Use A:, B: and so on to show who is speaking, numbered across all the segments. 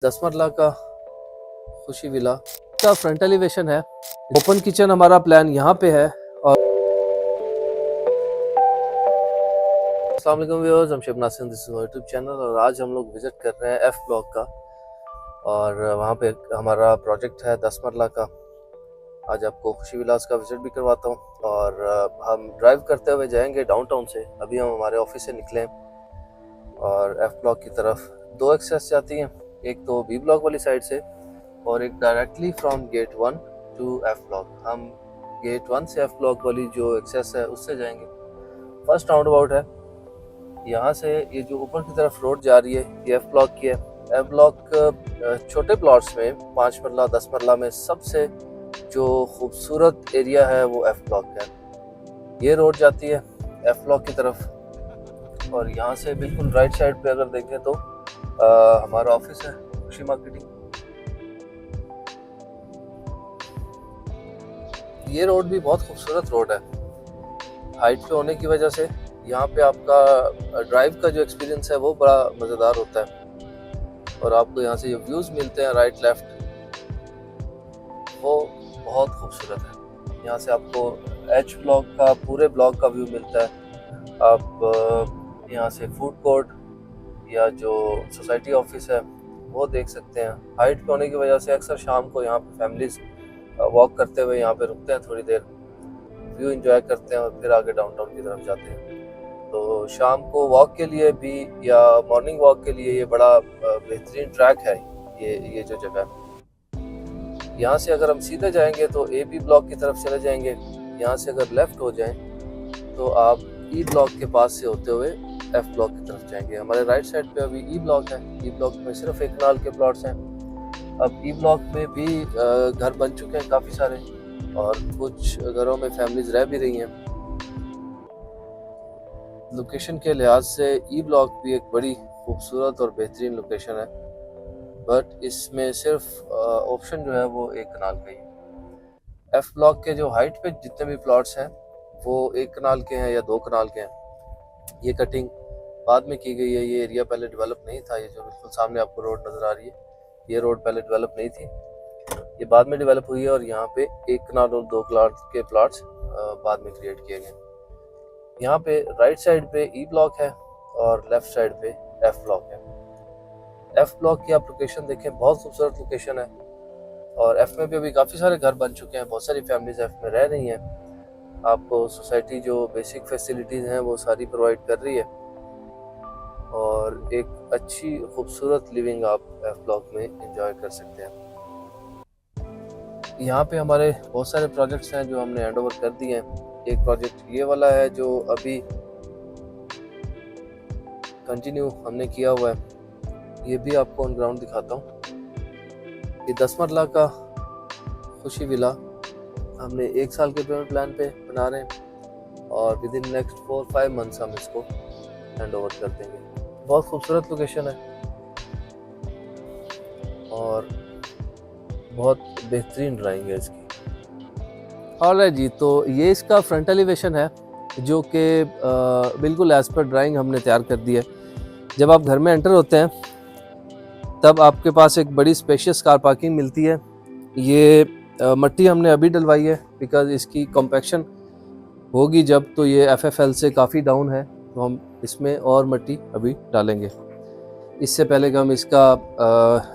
A: 10 मरला का खुशी विला का फ्रंट एलिवेशन है। ओपन किचन हमारा प्लान यहाँ पे है। और अस्सलाम वालेकुम व्यूअर्स, हम Shiv Nasir, this is YouTube channel और आज हम लोग विजिट कर रहे हैं एफ ब्लॉक का और वहाँ पे हमारा प्रोजेक्ट है 10 मरला का। आज आपको खुशी विलास का विजिट भी करवाता हूँ और हम ड्राइव करते हुए जाएंगे डाउनटाउन से। अभी हम हमारे ऑफिस से निकले हैं और एफ ब्लॉक की तरफ दो एक्सेस जाती हैं, एक तो बी ब्लॉक वाली साइड से और एक directly from gate 1 to F block. हम गेट 1 से एफ ब्लॉक वाली जो एक्सेस है उससे जाएंगे। फर्स्ट राउंड अबाउट है यहाँ से। ये जो ऊपर की तरफ रोड जा रही है ये एफ ब्लॉक की है। एफ ब्लॉक छोटे प्लॉट्स में 5 मरला 10 मरला में सबसे जो खूबसूरत एरिया है वो एफ ब्लॉक है। ये रोड जाती है एफ ब्लॉक की तरफ और यहाँ से बिल्कुल राइट साइड पे अगर देखें तो हमारा ऑफिस है खुशी मार्केटिंग। ये रोड भी बहुत खूबसूरत रोड है। हाइट पे होने की वजह से यहाँ पे आपका ड्राइव का जो एक्सपीरियंस है वो बड़ा मज़ेदार होता है और आपको यहाँ से जो व्यूज़ मिलते हैं राइट लेफ्ट वो बहुत खूबसूरत है। यहाँ से आपको एच ब्लॉक का पूरे ब्लॉक का व्यू मिलता है। आप यहाँ से फूड कोर्ट या जो सोसाइटी ऑफिस है वो देख सकते हैं। हाइट पे होने की वजह से अक्सर शाम को यहाँ पे फैमिलीज वॉक करते हुए यहाँ पे रुकते हैं, थोड़ी देर व्यू एंजॉय करते हैं और फिर आगे डाउनटाउन की तरफ जाते हैं। तो शाम को वॉक के लिए भी या मॉर्निंग वॉक के लिए ये बड़ा बेहतरीन ट्रैक है ये जो जगह है। यहाँ से अगर हम सीधे जाएंगे तो ए बी ब्लॉक की तरफ चले जाएंगे। यहाँ से अगर लेफ्ट हो जाएं तो आप ई ब्लॉक के पास से होते हुए एफ ब्लॉक की तरफ जाएंगे। हमारे राइट साइड पे अभी ई ब्लॉक है। ई ब्लॉक में सिर्फ एक कनाल के प्लॉट्स हैं। अब ई ब्लॉक में भी घर बन चुके हैं काफ़ी सारे और कुछ घरों में फैमिलीज रह भी रही हैं। लोकेशन के लिहाज से ई ब्लॉक भी एक बड़ी खूबसूरत और बेहतरीन लोकेशन है, बट इसमें सिर्फ ऑप्शन जो है वो एक कनाल का ही है। एफ ब्लॉक के जो हाइट पे जितने भी प्लॉट्स हैं वो एक कनाल के हैं या 2 कनाल के हैं। ये कटिंग बाद में की गई है। ये एरिया पहले डेवलप नहीं था। ये जो बिल्कुल सामने आपको रोड नज़र आ रही है ये रोड पहले डेवलप नहीं थी, ये बाद में डेवलप हुई है और यहाँ पे एक कनाल और 2 कनाल के प्लॉट्स बाद में क्रिएट किए गए। यहाँ पे राइट साइड पे ई ब्लॉक है और लेफ्ट साइड पे एफ ब्लॉक है। एफ ब्लॉक की आप लोकेशन देखें, बहुत खूबसूरत लोकेशन है और एफ में भी अभी काफ़ी सारे घर बन चुके हैं। बहुत सारी फैमिलीज एफ में रह रही हैं। आपको सोसाइटी जो बेसिक फैसिलिटीज़ हैं वो सारी प्रोवाइड कर रही है और एक अच्छी खूबसूरत लिविंग आप एफ ब्लॉक में एंजॉय कर सकते हैं। यहाँ पे हमारे बहुत सारे प्रोजेक्ट्स हैं जो हमने हैंड ओवर कर दिए हैं। एक प्रोजेक्ट ये वाला है जो अभी कंटिन्यू हमने किया हुआ है, ये भी आपको ऑन ग्राउंड दिखाता हूँ। ये 10 मरला का खुशी विला हमने 1 साल के पेमेंट प्लान पे बना रहे हैं और विद इन नेक्स्ट 4-5 मंथ्स हम इसको हैंड ओवर कर देंगे। बहुत खूबसूरत लोकेशन है और बहुत बेहतरीन ड्राइंग है इसकी। ऑलराइट जी, तो ये इसका फ्रंट एलिवेशन है जो कि बिल्कुल एज पर ड्राइंग हमने तैयार कर दी है। जब आप घर में एंटर होते हैं तब आपके पास एक बड़ी स्पेशियस कार पार्किंग मिलती है। ये मट्टी हमने अभी डलवाई है बिकॉज इसकी कॉम्पैक्शन होगी जब, तो ये FFL से काफ़ी डाउन है तो हम इसमें और मट्टी अभी डालेंगे। इससे पहले कि हम इसका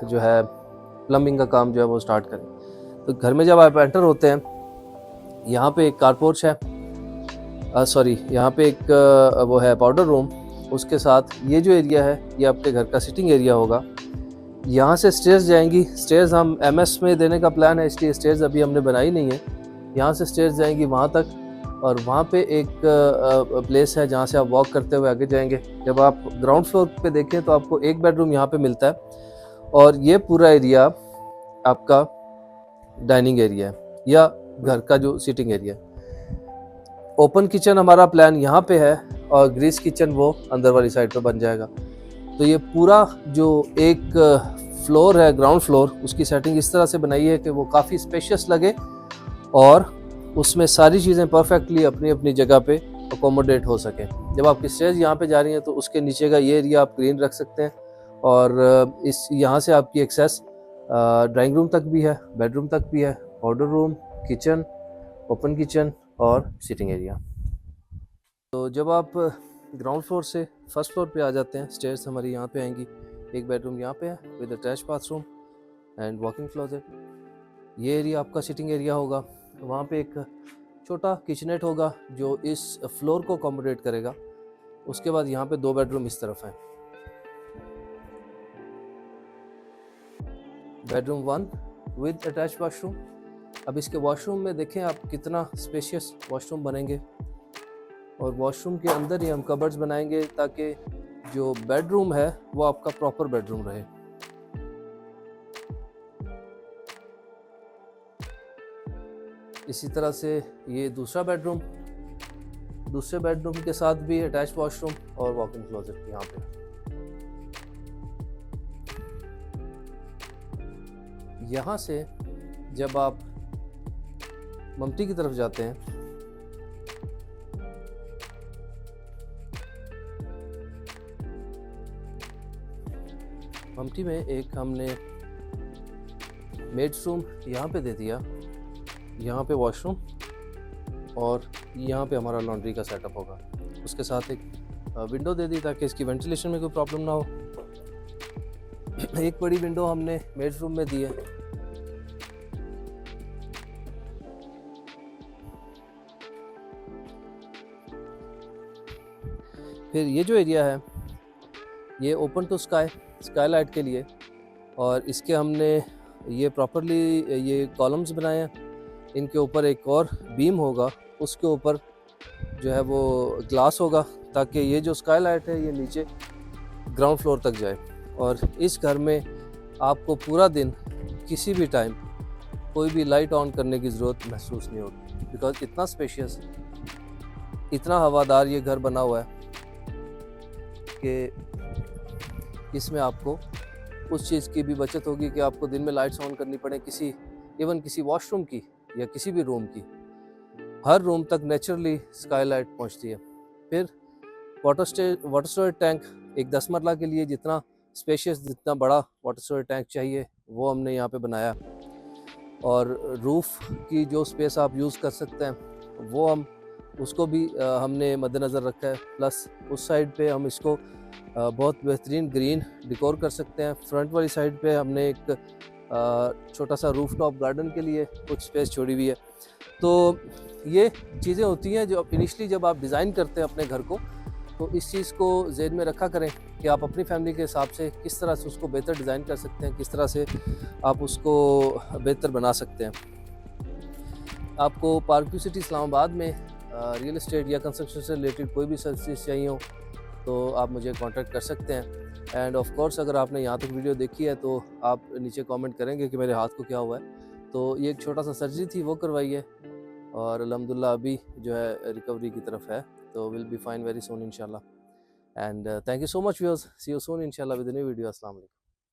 A: जो है प्लम्बिंग का काम जो है वो स्टार्ट करें। तो घर में जब आप एंटर होते हैं यहाँ पे एक कारपोर्च है, यहाँ पे एक वो है पाउडर रूम। उसके साथ ये जो एरिया है ये आपके घर का सिटिंग एरिया होगा। यहाँ से स्टेयर्स जाएंगी। स्टेयर्स हम MS में देने का प्लान है इसलिए स्टेयर्स अभी हमने बनाई नहीं है। यहाँ से स्टेयर्स जाएंगी वहाँ तक और वहाँ पे एक प्लेस है जहाँ से आप वॉक करते हुए आगे जाएंगे। जब आप ग्राउंड फ्लोर पे देखें तो आपको एक बेडरूम यहाँ पे मिलता है और ये पूरा एरिया आपका डाइनिंग एरिया है या घर का जो सिटिंग एरिया है। ओपन किचन हमारा प्लान यहाँ पे है और ग्रीस किचन वो अंदर वाली साइड पे बन जाएगा। तो ये पूरा जो एक फ्लोर है ग्राउंड फ्लोर, उसकी सेटिंग इस तरह से बनाई है कि वो काफ़ी स्पेशियस लगे और उसमें सारी चीज़ें परफेक्टली अपनी अपनी जगह पे अकोमोडेट हो सकें। जब आपकी स्टेज यहाँ पे जा रही हैं तो उसके नीचे का ये एरिया आप ग्रीन रख सकते हैं और इस यहाँ से आपकी एक्सेस ड्राइंग रूम तक भी है, बेडरूम तक भी है, powder room, kitchen, open kitchen और सिटिंग एरिया। तो जब आप ग्राउंड फ्लोर से फर्स्ट फ्लोर पे आ जाते हैं, स्टेयर्स हमारी यहाँ पे आएंगी। एक बेडरूम यहाँ पे है with attach bathroom and walking closet. ये एरिया आपका सिटिंग एरिया होगा। वहाँ पे एक छोटा किचनेट होगा जो इस फ्लोर को अकोमोडेट करेगा। उसके बाद यहाँ पे 2 बेडरूम इस तरफ हैं। Bedroom 1 with attach washroom. अब इसके वॉशरूम में देखें आप कितना स्पेशियस वॉशरूम बनेंगे, और वॉशरूम के अंदर ही हम कबर्ड्स बनाएंगे ताकि जो बेडरूम है वो आपका प्रॉपर बेडरूम रहे। इसी तरह से ये दूसरे बेडरूम के साथ भी अटैच वॉशरूम और वॉकिंग क्लोजेट यहाँ पे। यहाँ से जब आप ममटी की तरफ जाते हैं, ममटी में एक हमने मेड्स रूम यहाँ पे दे दिया, यहाँ पे वॉशरूम और यहाँ पे हमारा लॉन्ड्री का सेटअप होगा। उसके साथ एक विंडो दे दी ताकि इसकी वेंटिलेशन में कोई प्रॉब्लम ना हो। एक बड़ी विंडो हमने मेड्स रूम में दी है। फिर ये जो एरिया है ये ओपन टू स्काईलाइट के लिए, और इसके हमने ये प्रॉपरली ये कॉलम्स बनाए हैं। इनके ऊपर एक और बीम होगा, उसके ऊपर जो है वो ग्लास होगा ताकि ये जो स्काईलाइट है ये नीचे ग्राउंड फ्लोर तक जाए। और इस घर में आपको पूरा दिन किसी भी टाइम कोई भी लाइट ऑन करने की ज़रूरत महसूस नहीं होगी, बिकॉज इतना स्पेशियस, इतना हवादार ये घर बना हुआ है कि इसमें आपको उस चीज़ की भी बचत होगी कि आपको दिन में लाइट्स ऑन करनी पड़े, किसी वॉशरूम की या किसी भी रूम की। हर रूम तक नेचुरली स्काईलाइट पहुंचती है। फिर वाटर स्टोरेज टैंक एक 10 मरला के लिए जितना स्पेशियस, जितना बड़ा वाटर स्टोरेज टैंक चाहिए वो हमने यहाँ पे बनाया। और रूफ़ की जो स्पेस आप यूज़ कर सकते हैं वो उसको भी हमने मद्देनज़र रखा है। प्लस उस साइड पे हम इसको बहुत बेहतरीन ग्रीन डिकोर कर सकते हैं। फ्रंट वाली साइड पे हमने एक छोटा सा रूफटॉप गार्डन के लिए कुछ स्पेस छोड़ी हुई है। तो ये चीज़ें होती हैं जो इनिशियली जब आप डिज़ाइन करते हैं अपने घर को, तो इस चीज़ को ज़हन में रखा करें कि आप अपनी फैमिली के हिसाब से किस तरह से उसको बेहतर डिज़ाइन कर सकते हैं, किस तरह से आप उसको बेहतर बना सकते हैं। आपको पार्क सिटी इस्लामाबाद में रियल एस्टेट या कंस्ट्रक्शन से रिलेटेड कोई भी सर्विस चाहिए हो तो आप मुझे कांटेक्ट कर सकते हैं। एंड ऑफ कोर्स अगर आपने यहाँ तक वीडियो देखी है तो आप नीचे कमेंट करेंगे कि मेरे हाथ को क्या हुआ है। तो ये एक छोटा सा सर्जरी थी वो करवाई है, और अल्हम्दुलिल्लाह अभी जो है रिकवरी की तरफ है। तो will be fine very soon इंशाल्लाह। And thank you so much viewers, see you soon इंशाल्लाह विद अ न्यू वीडियो। अस्सलाम वालेकुम।